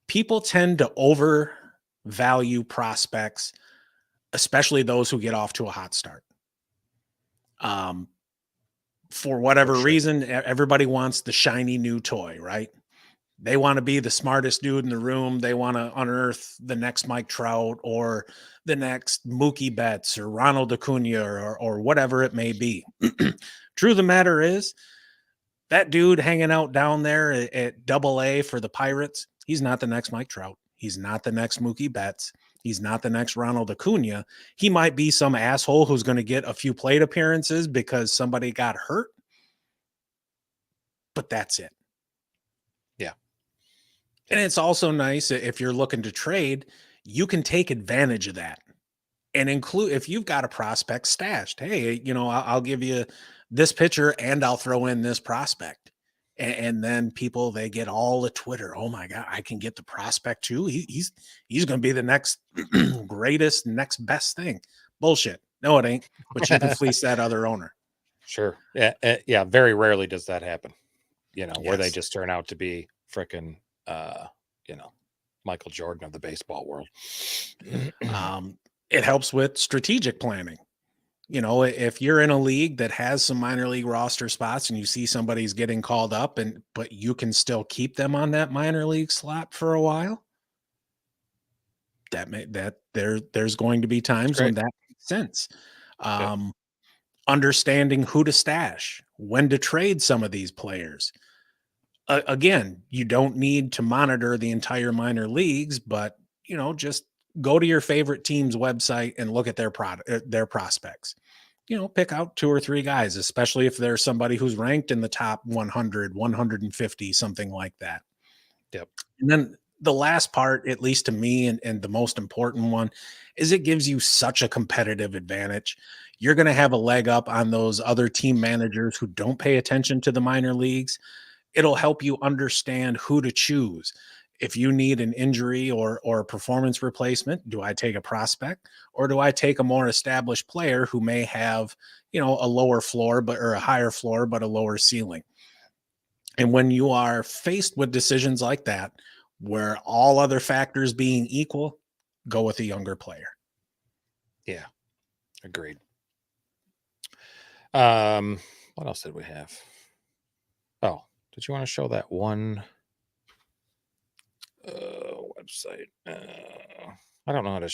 People tend to overvalue prospects, especially those who get off to a hot start. For whatever reason, everybody wants the shiny new toy, right? They want to be the smartest dude in the room. They want to unearth the next Mike Trout or the next Mookie Betts or Ronald Acuna or whatever it may be. Truth of the matter is, that dude hanging out down there at AA for the Pirates, he's not the next Mike Trout. He's not the next Mookie Betts. He's not the next Ronald Acuna. He might be some asshole who's going to get a few plate appearances because somebody got hurt. But that's it. Yeah. And it's also nice if you're looking to trade, you can take advantage of that and include, if you've got a prospect stashed, hey, I'll give you this pitcher and I'll throw in this prospect. And then people, they get all the Twitter. Oh my God, I can get the prospect too. He's going to be the next greatest, next best thing. Bullshit. No, it ain't. But you can fleece that other owner. Sure. Yeah. Very rarely does that happen. Where they just turn out to be frickin', Michael Jordan of the baseball world. It helps with strategic planning. If you're in a league that has some minor league roster spots and you see somebody's getting called up, but you can still keep them on that minor league slot for a while, there's going to be times when that makes sense. Understanding who to stash, when to trade some of these players. Again, you don't need to monitor the entire minor leagues, but just go to your favorite team's website and look at their prospects. Pick out 2 or 3 guys, especially if there's somebody who's ranked in the top 100, 150, something like that. Yep. And then the last part, at least to me, and the most important one, is it gives you such a competitive advantage. You're going to have a leg up on those other team managers who don't pay attention to the minor leagues. It'll help you understand who to choose. If you need an injury or a performance replacement, do I take a prospect or do I take a more established player who may have, a lower floor, or a higher floor, but a lower ceiling? And when you are faced with decisions like that, where all other factors being equal, go with a younger player. Yeah. Agreed. What else did we have? Oh, did you want to show that one website? I don't know how to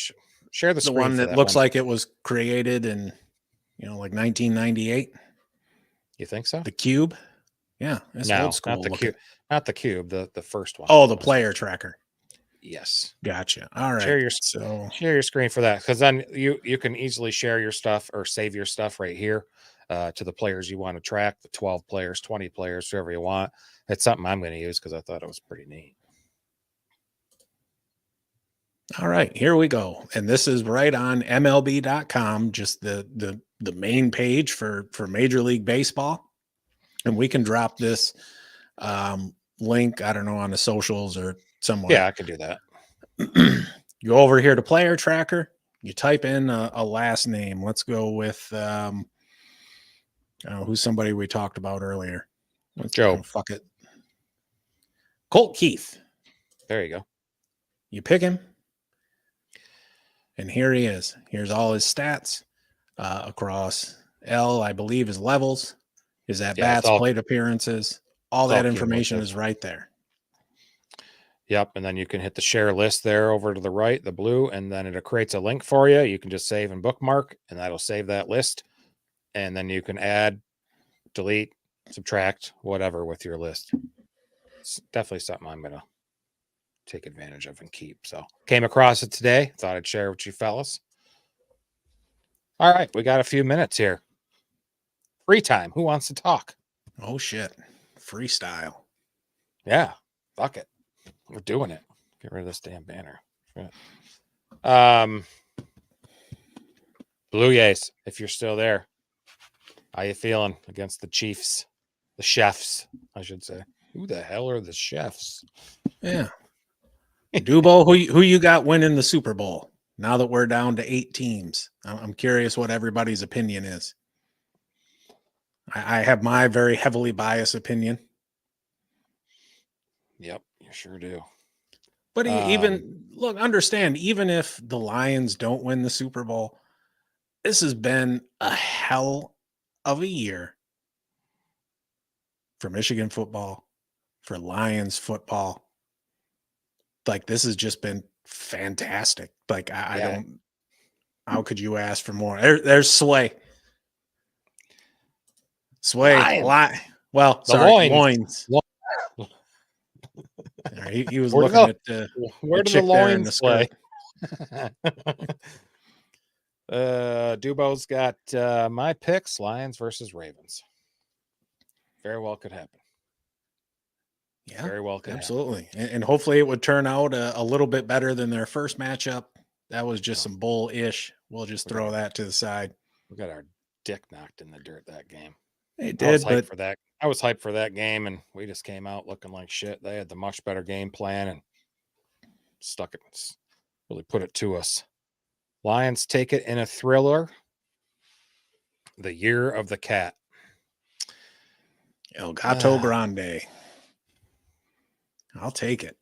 share the screen. The one that looks like it was created in, like 1998. You think so? The Cube. Yeah, it's old school. Not the Cube. Not the Cube. The first one. Oh, the player tracker. Yes. Gotcha. All right. Share your screen for that, because then you can easily share your stuff or save your stuff right here to the players you want to track, the 12 players, 20 players, whoever you want. It's something I'm going to use because I thought it was pretty neat. All right, here we go. And this is right on MLB.com, just the main page for Major League Baseball. And we can drop this link, I don't know, on the socials or somewhere. Yeah, I can do that. You go over here to player tracker, you type in a last name. Let's go with who's somebody we talked about earlier. Joe. Fuck it. Colt Keith. There you go. You pick him. And here he is. Here's all his stats across L, I believe, his levels, his at-bats, plate appearances. All that information is right there. Yep. And then you can hit the share list there over to the right, the blue, and then it creates a link for you. You can just save and bookmark, and that'll save that list. And then you can add, delete, subtract, whatever with your list. It's definitely something I'm going to take advantage of and keep. So came across it today. Thought I'd share with you fellas. All right. We got a few minutes here. Free time. Who wants to talk? Oh, shit. Freestyle. Yeah. Fuck it. We're doing it. Get rid of this damn banner. Blue Jays, if you're still there, how you feeling against the Chiefs? The Chefs, I should say. Who the hell are the Chefs? Yeah. Dubo, who you got winning the Super Bowl now that we're down to 8 teams? I'm curious what everybody's opinion is. I have my very heavily biased opinion. Yep, you sure do. But understand, even if the Lions don't win the Super Bowl, this has been a hell of a year for Michigan football, for Lions football. Like, this has just been fantastic. Like, I don't, how could you ask for more? There's Sway. Well, sorry, Loins. He was looking at where did the Loins play? Dubo's got my picks: Lions versus Ravens. Very well could happen. Yeah, very well could absolutely, and hopefully it would turn out a little bit better than their first matchup. That was just some bull-ish. We'll just throw that to the side. We got our dick knocked in the dirt that game. It did, I was hyped for that game, and we just came out looking like shit. They had the much better game plan and stuck it. Really put it to us. Lions take it in a thriller. The year of the cat. El Gato Grande. I'll take it.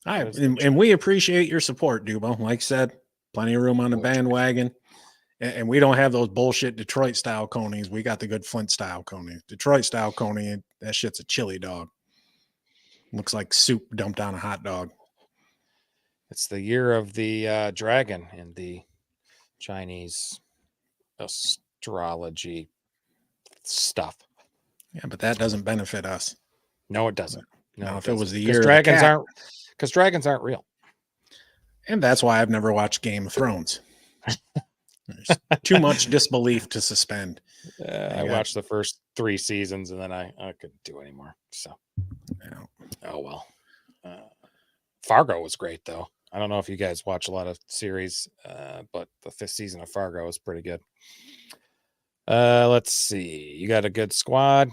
All right, and we appreciate your support, Dubo. Like I said, plenty of room on the bandwagon. And we don't have those bullshit Detroit-style conies. We got the good Flint-style coney. Detroit-style coney, that shit's a chili dog. Looks like soup dumped on a hot dog. It's the year of the dragon in the Chinese astrology stuff. Yeah, but that doesn't benefit us. No, it doesn't. No, if it was the year of dragons the cat, because dragons aren't real. And that's why I've never watched Game of Thrones. There's too much disbelief to suspend. I watched the first 3 seasons and then I couldn't do anymore. So, oh well. Fargo was great though. I don't know if you guys watch a lot of series, but the 5th season of Fargo was pretty good. Let's see. You got a good squad.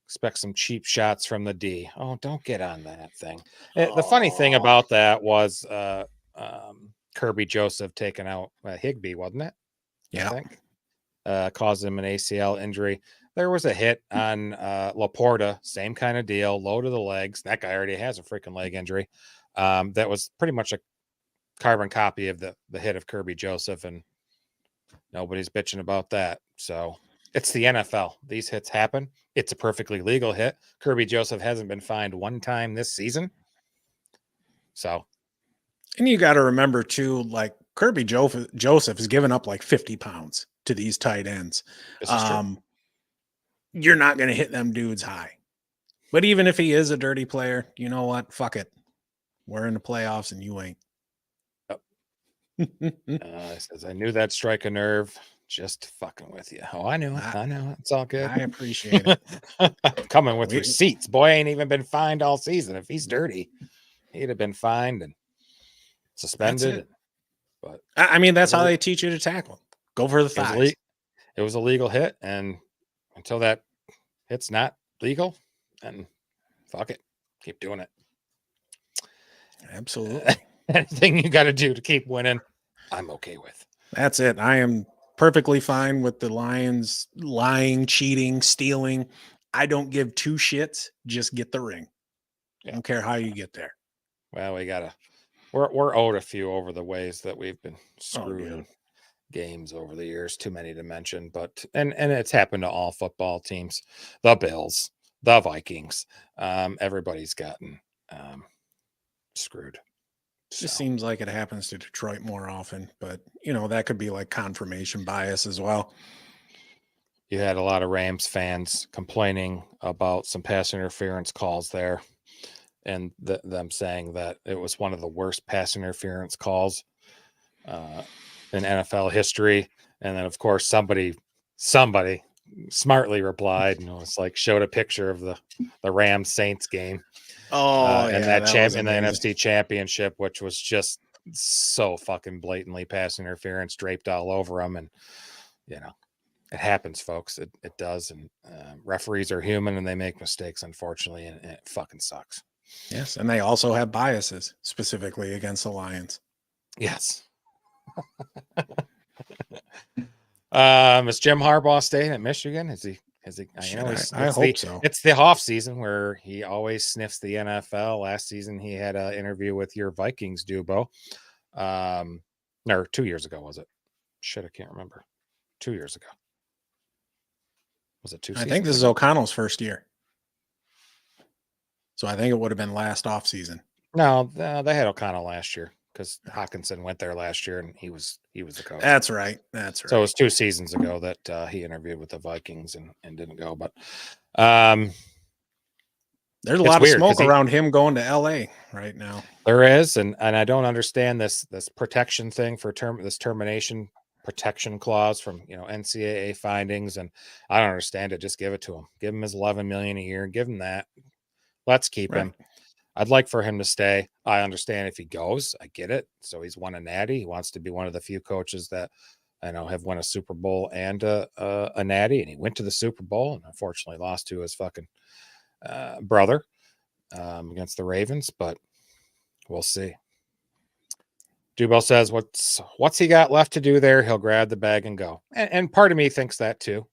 Expect some cheap shots from the D. Oh, don't get on that thing. The funny thing about that was Kirby Joseph taking out Higbee, wasn't it? Yeah. I think. Caused him an ACL injury. There was a hit on Laporta, same kind of deal, low to the legs. That guy already has a freaking leg injury. That was pretty much a carbon copy of the hit of Kirby Joseph, and nobody's bitching about that. So it's the NFL. These hits happen. It's a perfectly legal hit. Kirby Joseph hasn't been fined one time this season. So, and you got to remember too, like Kirby Joseph has given up like 50 pounds to these tight ends. This is true. You're not going to hit them dudes high. But even if he is a dirty player, you know what? Fuck it. We're in the playoffs and you ain't. Says, I knew that strike a nerve. Just fucking with you. Oh, I knew it. I know it. It's all good. I appreciate it. Coming with receipts. Boy ain't even been fined all season. If he's dirty, he'd have been fined and suspended. But I mean, that's how they teach you to tackle. Go for the thighs. It was a legal hit, and until that hit's not legal, then fuck it. Keep doing it. Absolutely. Anything you got to do to keep winning, I'm okay with. That's it. I am perfectly fine with the Lions lying, cheating, stealing. I don't give 2 shits. Just get the ring. I don't care how you get there. Well, we're owed a few over the ways that we've been screwed in games over the years. Too many to mention, but and it's happened to all football teams. The Bills, the Vikings, everybody's gotten screwed. Just seems like it happens to Detroit more often, but that could be like confirmation bias as well. You had a lot of Rams fans complaining about some pass interference calls there, and them saying that it was one of the worst pass interference calls in NFL history. And then, of course, somebody smartly replied, it's like showed a picture of the Rams Saints game. And that in the NFC Championship, which was just so fucking blatantly pass interference draped all over him. And, you know, it happens, folks. It does. And referees are human and they make mistakes, unfortunately, and it fucking sucks. Yes. And they also have biases, specifically against the Lions. Yes. Is Jim Harbaugh staying at Michigan? Is he? I hope so. It's the off season where he always sniffs the NFL. Last season, he had an interview with your Vikings, Dubo. Or 2 years ago, was it? Shit, I can't remember. 2 years ago. Was it 2 seasons? I think this is O'Connell's first year. So I think it would have been last off season. No, they had O'Connell last year because Hawkinson went there last year and he was the coach. That's right. So it was 2 seasons ago that he interviewed with the Vikings and didn't go. But there's a lot of smoke around him going to LA right now. There is, and I don't understand this protection thing for this termination protection clause from NCAA findings, and I don't understand it. Just give it to him. Give him his $11 million a year. Give him that. Let's keep him. I'd like for him to stay. I understand if he goes. I get it. So he's won a natty. He wants to be one of the few coaches that I know have won a Super Bowl and a natty, and he went to the Super Bowl and unfortunately lost to his fucking brother against the Ravens, but we'll see. Dubo says, what's he got left to do there? He'll grab the bag and go. And part of me thinks that too,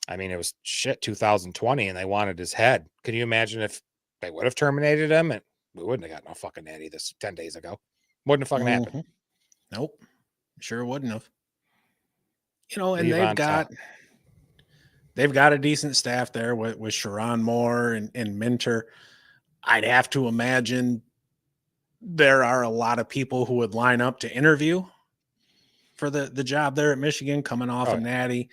I mean, it was 2020 and they wanted his head. Can you imagine if they would have terminated him and we wouldn't have got no fucking natty this 10 days ago? Wouldn't have fucking happened. Nope. Sure wouldn't have. And they've got a decent staff there with Sharon Moore and Minter. I'd have to imagine there are a lot of people who would line up to interview for the job there at Michigan coming off a natty.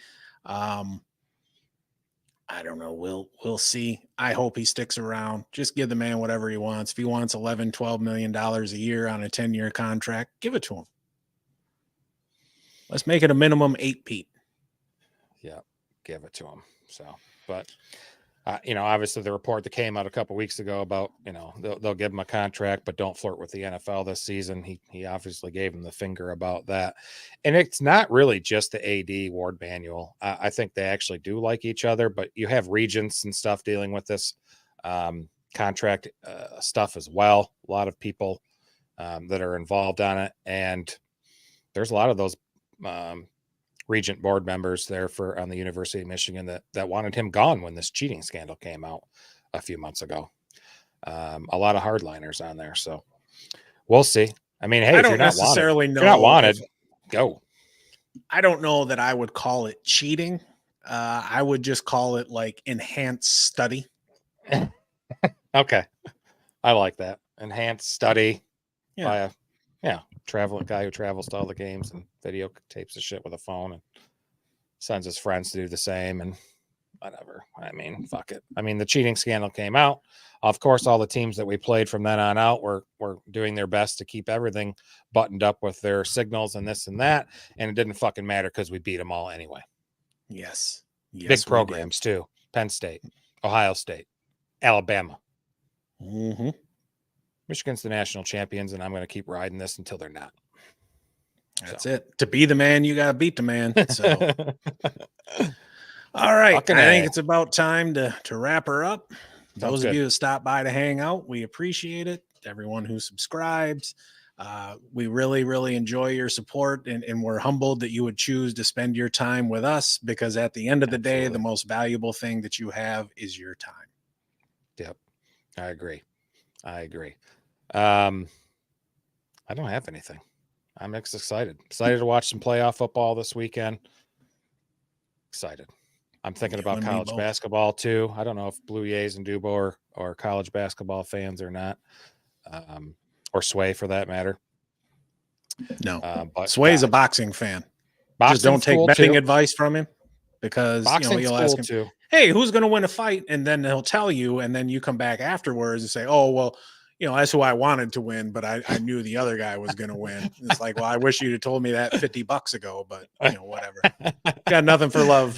I don't know. We'll see. I hope he sticks around. Just give the man whatever he wants. If he wants $11-12 million a year on a 10-year contract, give it to him. Let's make it a minimum 8, Pete. Yeah, give it to him. So, but obviously the report that came out a couple weeks ago about, they'll give him a contract, but don't flirt with the NFL this season. He obviously gave him the finger about that. And it's not really just the AD Ward Manuel. I think they actually do like each other, but you have regents and stuff dealing with this contract stuff as well. A lot of people that are involved on it. And there's a lot of those regent board members there on the University of Michigan that wanted him gone when this cheating scandal came out a few months ago. A lot of hardliners on there. So we'll see. I mean, hey, if you're not wanted, go. I don't know that I would call it cheating. I would just call it like enhanced study. Okay. I like that. Enhanced study by a guy who travels to all the games and videotapes the shit with a phone and sends his friends to do the same and whatever. I mean, fuck it. I mean, the cheating scandal came out. Of course, all the teams that we played from then on out were doing their best to keep everything buttoned up with their signals and this and that. And it didn't fucking matter because we beat them all anyway. Yes. Big programs too. Penn State, Ohio State, Alabama. Mm-hmm. Michigan's the national champions, and I'm going to keep riding this until they're not. That's it. To be the man, you got to beat the man. So, all right. I think it's about time to wrap her up. Those of you that stop by to hang out, we appreciate it. Everyone who subscribes, we really, really enjoy your support, and we're humbled that you would choose to spend your time with us because at the end of the day, the most valuable thing that you have is your time. Yep. I agree. I don't have anything. I'm excited to watch some playoff football this weekend. Excited. I'm thinking about college basketball too. I don't know if Blue Jays and Dubo are college basketball fans or not, or Sway for that matter. No, but Sway's a boxing fan. Just don't take betting advice from him because you'll ask him too. Hey, who's going to win a fight? And then he'll tell you, and then you come back afterwards and say, oh, well, that's who I wanted to win, but I knew the other guy was going to win. It's like, well, I wish you'd have told me that $50 ago, but whatever. Got nothing but love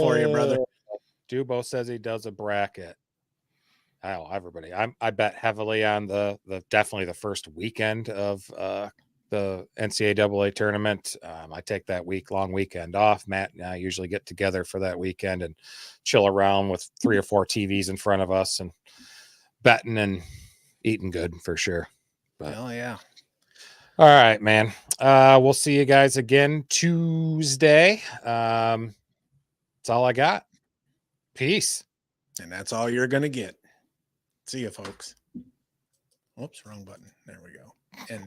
for you, brother. Dubo says he does a bracket. Everybody. I bet heavily on the definitely the first weekend of the NCAA tournament. I take that long weekend off. Matt and I usually get together for that weekend and chill around with 3 or 4 TVs in front of us and betting and eating good for sure. But, hell yeah. All right, man. We'll see you guys again Tuesday. That's all I got. Peace. And that's all you're going to get. See you, folks. Oops, wrong button. There we go. And